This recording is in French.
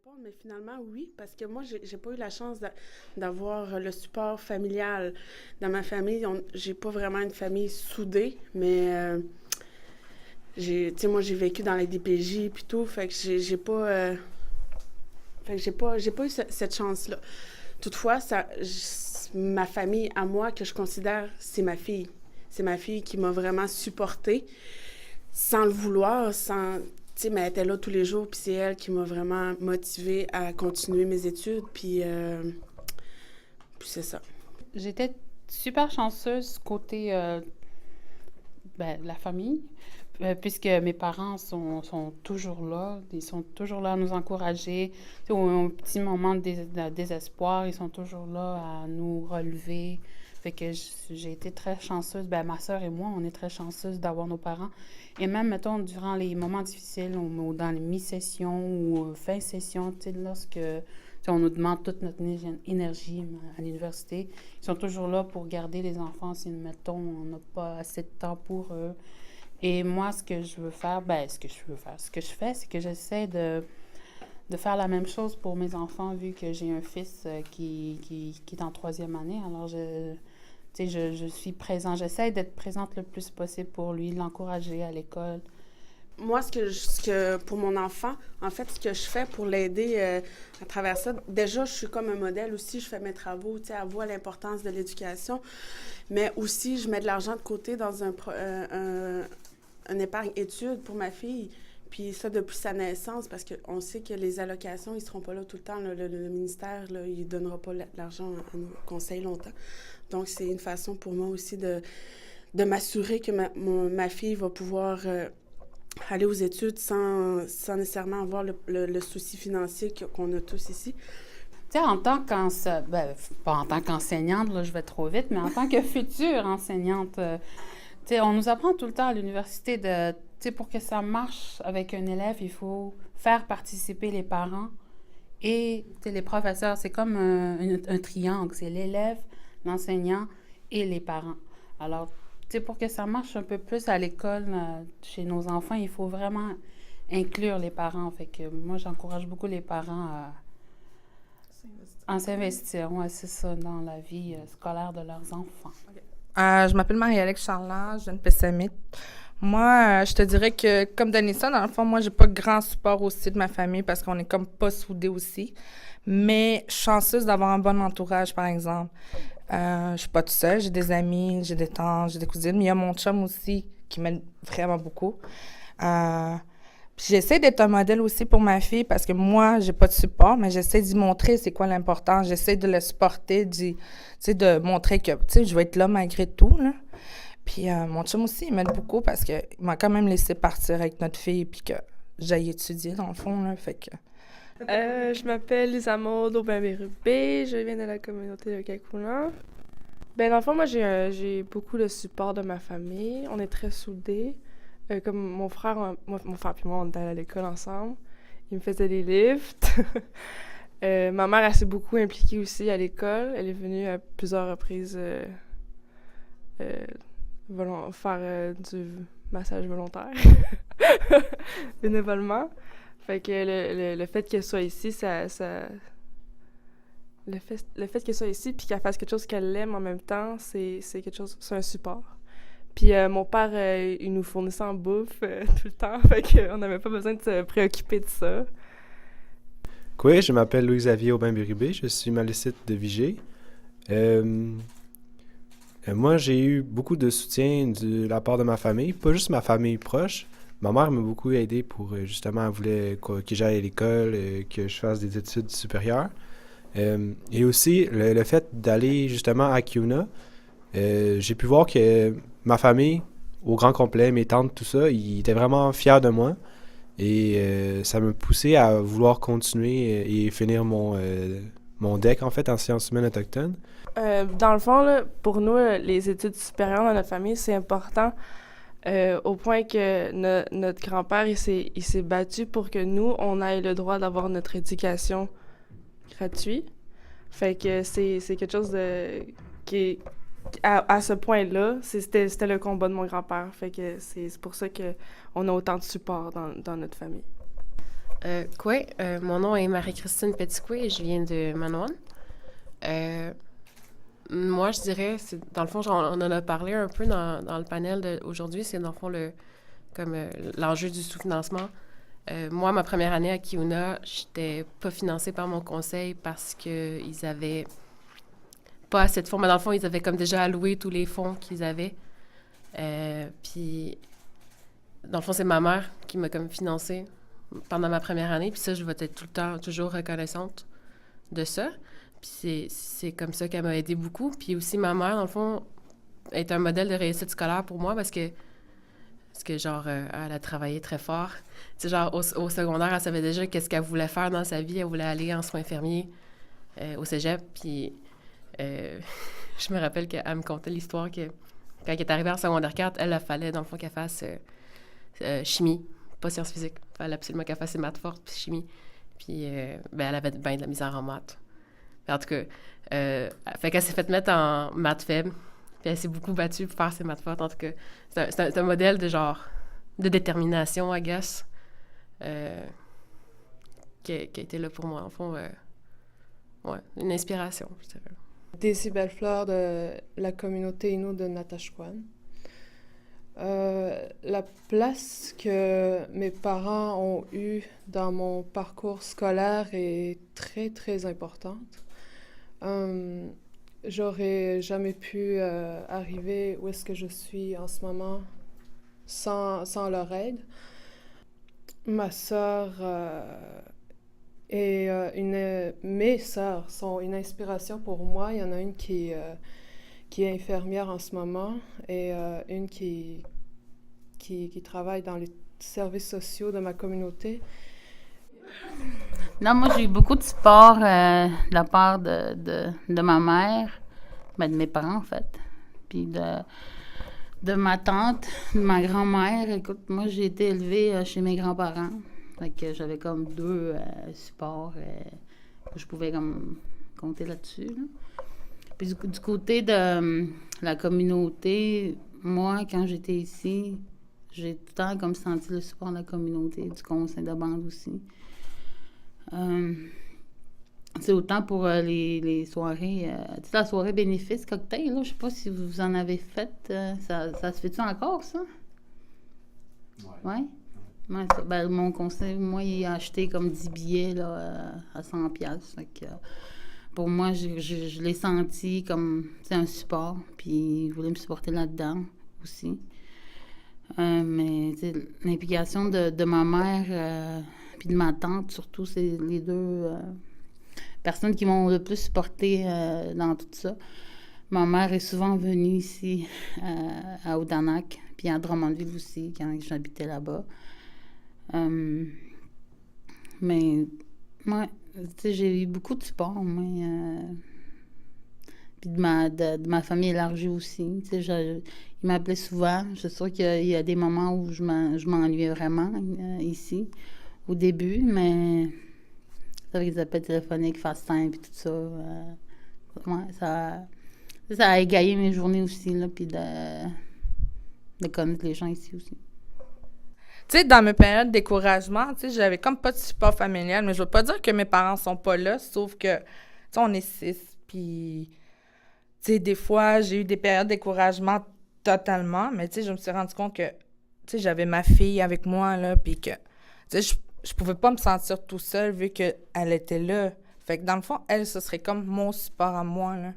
répondre, mais finalement, oui, parce que moi, j'ai pas eu la chance d'avoir le support familial. Dans ma famille, j'ai pas vraiment une famille soudée, mais tu sais, moi, j'ai vécu dans les DPJ puis tout, fait que j'ai pas, fait que j'ai pas eu cette chance-là. Toutefois, ma famille à moi que je considère, c'est ma fille. C'est ma fille qui m'a vraiment supportée, sans le vouloir, sans, tu sais, mais elle était là tous les jours, puis c'est elle qui m'a vraiment motivée à continuer mes études, puis c'est ça. J'étais super chanceuse côté la famille, puisque mes parents sont toujours là. Ils sont toujours là à nous encourager. Tu sais, au petit moment de désespoir, ils sont toujours là à nous relever. Fait que j'ai été très chanceuse. Ma soeur et moi, on est très chanceuses d'avoir nos parents. Et même, mettons, durant les moments difficiles, ou dans les mi-sessions ou fin session, tu sais, lorsque on nous demande toute notre énergie à l'université, ils sont toujours là pour garder les enfants si, mettons, on n'a pas assez de temps pour eux. Et moi, ce que je veux faire, ce que je fais, c'est que j'essaie de faire la même chose pour mes enfants, vu que j'ai un fils qui est en troisième année. Alors, je suis présente. J'essaie d'être présente le plus possible pour lui, l'encourager à l'école. Moi, pour mon enfant, en fait, ce que je fais pour l'aider à travers ça, déjà, je suis comme un modèle aussi, je fais mes travaux, tu sais, elle voit l'importance de l'éducation, mais aussi, je mets de l'argent de côté dans un épargne études pour ma fille. Puis ça, depuis sa naissance, parce qu'on sait que les allocations, ils ne seront pas là tout le temps. Le ministère, là, il ne donnera pas l'argent à nos conseils longtemps. Donc, c'est une façon pour moi aussi de m'assurer que ma fille va pouvoir aller aux études sans nécessairement avoir le souci financier qu'on a tous ici. Tu sais, pas en tant qu'enseignante, là, je vais trop vite, mais en tant que future enseignante, tu sais, on nous apprend tout le temps à l'université tu sais, pour que ça marche avec un élève, il faut faire participer les parents et, tu sais, les professeurs. C'est comme un triangle, c'est l'élève, l'enseignant et les parents. Alors, tu sais, pour que ça marche un peu plus à l'école, chez nos enfants, il faut vraiment inclure les parents. Fait que moi, j'encourage beaucoup les parents à s'investir, ouais, c'est ça, dans la vie scolaire de leurs enfants. Okay. Je m'appelle Marie-Alex Charland, je viens de Pessamit. Moi, je te dirais que, comme Danissa, dans le fond, moi, j'ai pas grand support aussi de ma famille parce qu'on est comme pas soudés aussi. Mais je suis chanceuse d'avoir un bon entourage, par exemple. Je suis pas toute seule, j'ai des amis, j'ai des tantes, j'ai des cousines, mais il y a mon chum aussi qui m'aide vraiment beaucoup. Puis j'essaie d'être un modèle aussi pour ma fille parce que moi, j'ai pas de support, mais j'essaie d'y montrer c'est quoi l'important. J'essaie de le supporter, de montrer que, je vais être là malgré tout, là. Puis mon chum aussi, il m'aide beaucoup parce qu'il m'a quand même laissé partir avec notre fille puis que j'aille étudier, dans le fond, là, fait que... Je m'appelle Lisa Maud Aubin-Bérubé, je viens de la communauté de Kakoulan. Dans le fond, moi, j'ai beaucoup de support de ma famille. On est très soudés. Comme mon frère et moi, on était à l'école ensemble. Il me faisait des lifts. Ma mère, elle s'est beaucoup impliquée aussi à l'école. Elle est venue à plusieurs reprises faire du massage volontaire, bénévolement. Fait que le fait qu'elle soit ici, le fait qu'elle soit ici puis qu'elle fasse quelque chose qu'elle aime en même temps, c'est un support. Puis mon père, il nous fournissait en bouffe tout le temps, fait qu'on n'avait pas besoin de se préoccuper de ça. Oui, je m'appelle Louis-Xavier Aubin-Bérubé, je suis malicite de Vigée. Moi, j'ai eu beaucoup de soutien de la part de ma famille, pas juste ma famille proche. Ma mère m'a beaucoup aidé pour, justement, elle voulait que j'aille à l'école, que je fasse des études supérieures. Et aussi, le fait d'aller, justement, à CUNA, j'ai pu voir que ma famille, au grand complet, mes tantes, tout ça, ils étaient vraiment fiers de moi. Et ça m'a poussé à vouloir continuer et finir mon DEC, en fait, en sciences humaines autochtones. Dans le fond, là, pour nous, les études supérieures dans notre famille, c'est important au point que notre grand-père, il s'est battu pour que nous, on ait le droit d'avoir notre éducation gratuite. Fait que c'est quelque chose qui à ce point-là, c'était le combat de mon grand-père. Fait que c'est pour ça qu'on a autant de support dans notre famille. Mon nom est Marie-Christine Petitcoué et je viens de Manawan. Moi, je dirais, dans le fond, on en a parlé un peu dans le panel d'aujourd'hui, c'est dans le fond l'enjeu du sous-financement. Moi, ma première année à Kiuna, j'étais pas financée par mon conseil parce qu'ils avaient pas assez de fonds. Mais dans le fond, ils avaient comme déjà alloué tous les fonds qu'ils avaient. Puis, dans le fond, c'est ma mère qui m'a comme financée pendant ma première année. Puis ça, je vais être tout le temps toujours reconnaissante de ça. Puis c'est comme ça qu'elle m'a aidée beaucoup. Puis aussi, ma mère, dans le fond, est un modèle de réussite scolaire pour moi parce que genre, elle a travaillé très fort. Tu sais, genre, au secondaire, elle savait déjà qu'est-ce qu'elle voulait faire dans sa vie. Elle voulait aller en soins infirmiers au cégep. Puis je me rappelle qu'elle me contait l'histoire que quand elle est arrivée en secondaire 4, elle fallait, dans le fond, qu'elle fasse chimie, pas sciences physiques. Il fallait absolument qu'elle fasse ses maths fortes, puis chimie. Puis elle avait bien de la misère en maths. En tout cas, fait qu'elle s'est fait mettre en maths faibles. Puis elle s'est beaucoup battue pour faire ses maths fortes. En tout cas, c'est un modèle de genre, de détermination, I guess, qui a été là pour moi. En fond, une inspiration, je dirais. Daisy Bellefleur de la communauté Innu de Natashquan. La place que mes parents ont eue dans mon parcours scolaire est très, très importante. J'aurais jamais pu arriver où est-ce que je suis en ce moment sans leur aide. Ma sœur mes sœurs sont une inspiration pour moi. Il y en a une qui est infirmière en ce moment et une qui travaille dans les services sociaux de ma communauté. Non, moi, j'ai eu beaucoup de support de la part de ma mère, de mes parents, en fait, puis de ma tante, de ma grand-mère. Écoute, moi, j'ai été élevée chez mes grands-parents. Fait que j'avais comme deux supports que je pouvais comme compter là-dessus. Là. Puis du côté de la communauté, moi, quand j'étais ici, j'ai tout le temps comme senti le support de la communauté, du conseil de bande aussi. C'est autant pour les soirées, tu sais, la soirée bénéfice cocktail, là, je sais pas si vous en avez fait, ça se fait-tu encore, ça? Ouais? Ouais, ça, mon conseil, moi, il a acheté comme 10 billets là, à 100$. Fait que, pour moi, je l'ai senti comme un support, puis il voulait me supporter là-dedans aussi. Mais l'implication de ma mère puis de ma tante, surtout, c'est les deux personnes qui m'ont le plus supporté dans tout ça. Ma mère est souvent venue ici à Odanak, puis à Drummondville aussi, quand j'habitais là-bas. Mais moi, j'ai eu beaucoup de support, moi. Puis de ma famille élargie aussi. Il m'appelait souvent. Je suis sûre qu'il y a des moments où je m'ennuyais vraiment ici, au début, mais avec les appels téléphoniques, FaceTime, puis tout ça, ça a égayé mes journées aussi, là, puis de connaître les gens ici aussi. Tu sais, dans mes périodes de découragement, tu sais, j'avais comme pas de support familial, mais je veux pas dire que mes parents sont pas là, sauf que, tu sais, on est 6, puis, tu sais, des fois, j'ai eu des périodes de découragement totalement, mais tu sais, je me suis rendu compte que, tu sais, j'avais ma fille avec moi, là, puis que, tu sais, je pouvais pas me sentir tout seul vu qu'elle était là. Fait que, dans le fond, elle, ce serait comme mon support à moi, là.